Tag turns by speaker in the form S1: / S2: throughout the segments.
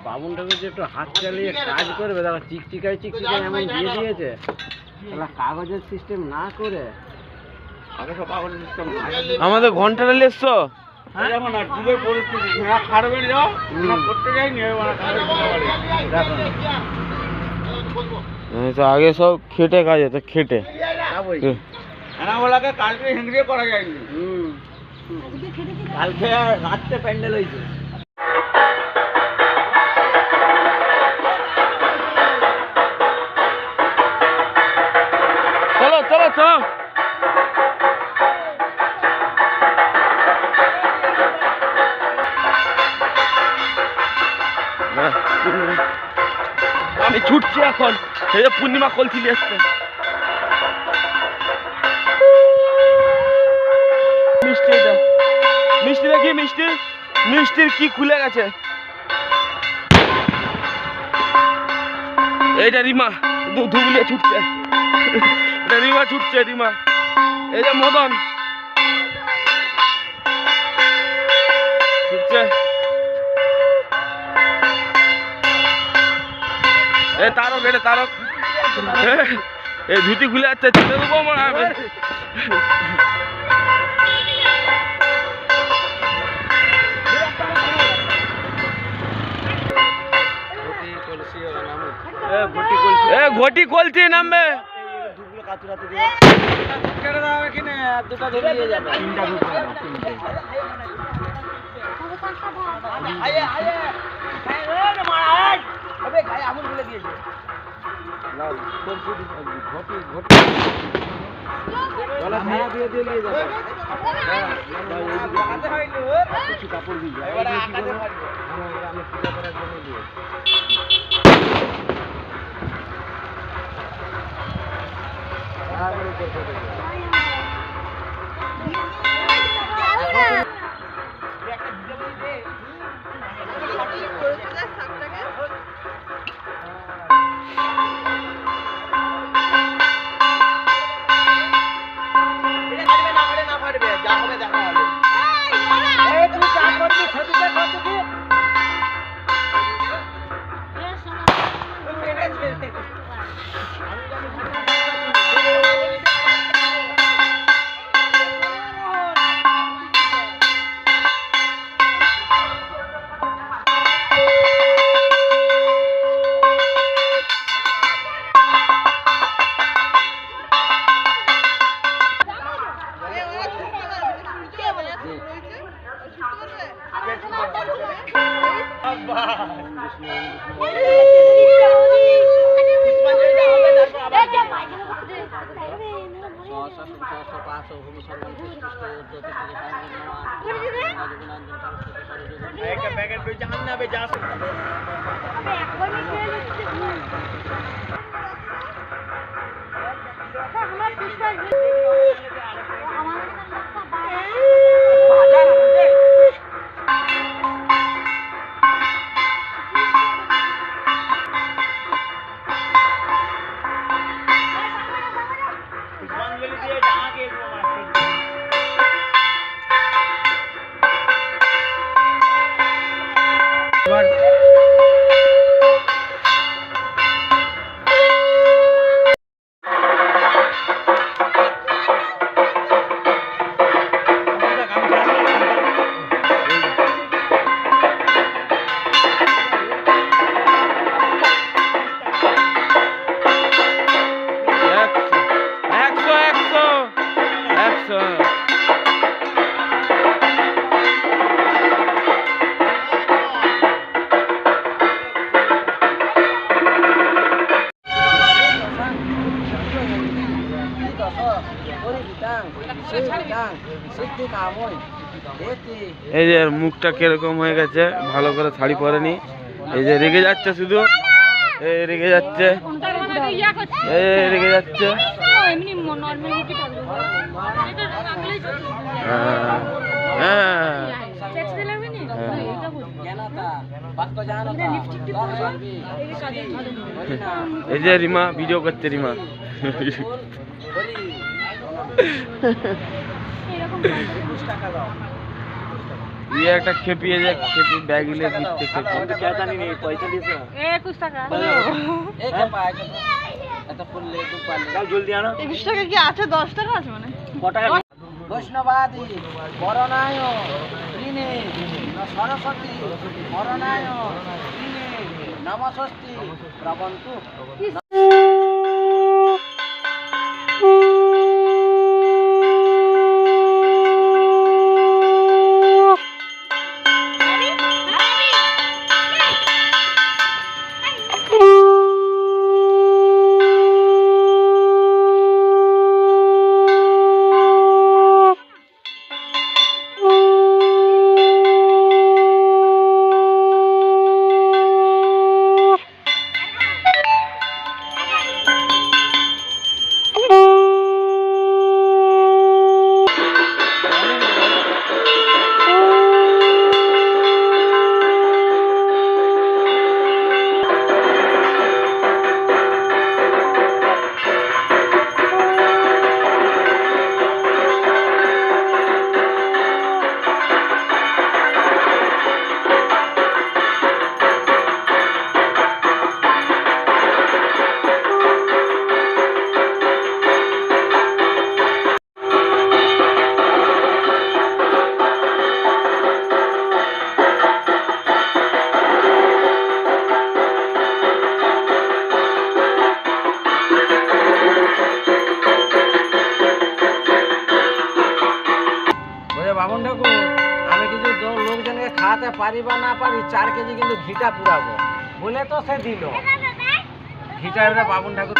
S1: বাবুনটাকে যে একটু হাত চালিয়ে কাজ করবে, দাদা চিকচিকায় চিকচিকায় এমন দিয়ে দিয়েছে, কাগজের সিস্টেম না করে
S2: আমাদের ঘন্টাটা লেসছো আগে সব খেটে কাজ হতো, খেটে
S1: কালকে হেঁড়ে করা যায়নি। কালকে রাত্রে প্যান্ডেল হয়েছে।
S2: চলো চলো চলো আমি ছুটছি এখন। এই যে পূর্ণিমা কলসি নিয়ে এসছে, মিষ্টি এটা মিষ্টি দেখি, মিষ্টি মিষ্টির কি খুলে গেছে। এইটা রিমা ধুবুলিয়ে ছুটছে, রিমা ছুটছে, রিমা। এই যে মদন ছুটছে, এ তারক, এটা তারক। এই ধুতি খুলে যাচ্ছে, ছেড়ে দেবো মনে হবে। ঘটি কলছি নামবে, কাপড় এই যে মুখটা কিরকম হয়ে গেছে, ভালো করে শাড়ি পরেনি, এই যে রেগে যাচ্ছে শুধু। এ রেগে যাচ্ছে, এ রেগে যাচ্ছে। এই যে রিমা ভিডিও করছে, রিমা ये একটা খেপিয়ে যে খেপি ব্যাগ নিয়ে দিচ্ছে, খেপি
S1: क्या जानी नहीं पैसा दिए
S3: 21 টাকা
S1: एक पाए এত ফুললে দু পালে যাও জলদি আনো।
S3: 21 টাকা কি আছে? 10 টাকা আছে মানে
S1: কত টাকা? বৈষ্ণবাদী বরনায় ঋণে সরস্বতী বরনায় ঋণে নমস্তি প্রবন্তু। বামন ঠাকুর, আমি কিছু লোকজনকে খাওয়াতে পারি বা না পারি 4 কেজি কিন্তু ঘিটা পুরাবো বলে তো সে দিল ঘিটা। এবারে বামন ঠাকুর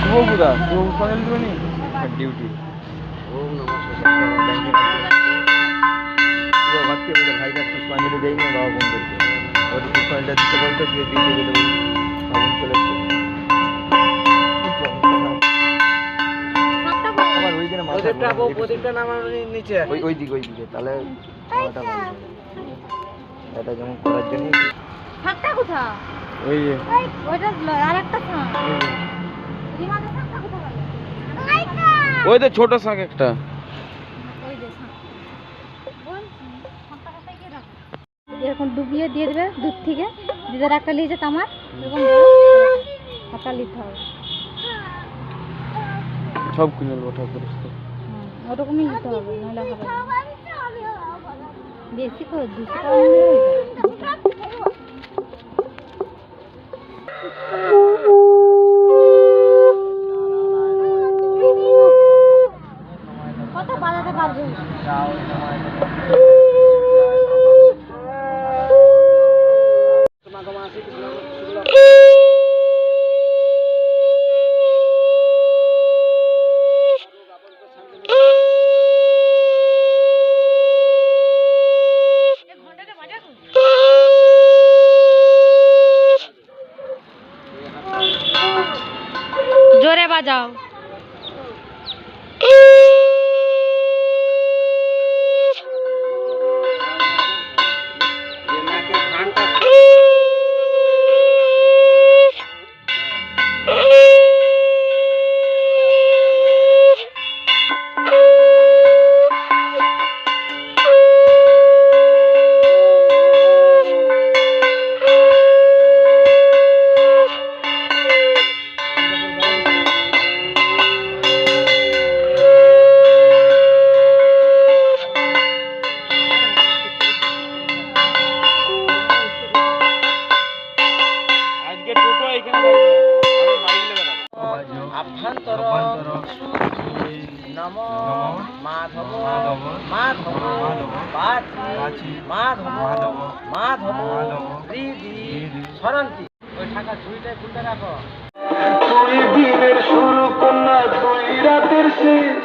S2: শুভপুরা শুভ ফাইল দিবনি ডিউটি
S1: ওম নমঃ শিবায়
S2: ভাবতে বলে ভাইটা পুষ্পাঞ্জলি দেই না, বাবা ফোন করছে ওর পুষ্পাঞ্জলিটা দিতে বলতো, দিয়ে দিয়ে দিতে বলতো, বাবন চলেছে। আবার ওই দিনে
S1: প্রদীপটা নামানোর নিচে
S2: ওই দিকে তাহলে খাওয়াটা ভালো হবে। এটা যেমন করার জন্য
S3: থাকটা কোথা?
S2: ওই যে
S3: ওইটা আরেকটা থাক। রিমাতে থাকটা কোথা গেল?
S2: ওই তো ছোট শাক একটা।
S3: ওই যে থাক। বলছি থাকটা কোথায় কি রাখো? এরকম ডুবিয়ে দিয়ে দেবে দুধ থেকে, দিদার একটা লিয়েছে তামার, এরকম হাতা লিতে হবে।
S2: সব কিনে নেবো ঠাকুর।
S3: ওরকমই দিতে হবে, নাহলে হবে না। বেশি করে 200 টাকা নিলে হয়ে যাবে। কত বাজাতে পারবে? জোরে বাজাও।
S1: অভ্যন্তর নম মাধব মাধব বাচি মাধব মাধব হৃদি সরন্তি। ওই টাকা ঝুড়িটায় খুলতে রাখো।
S2: 2 দিনের শুরু কন্যা 2 রাতের শেষ।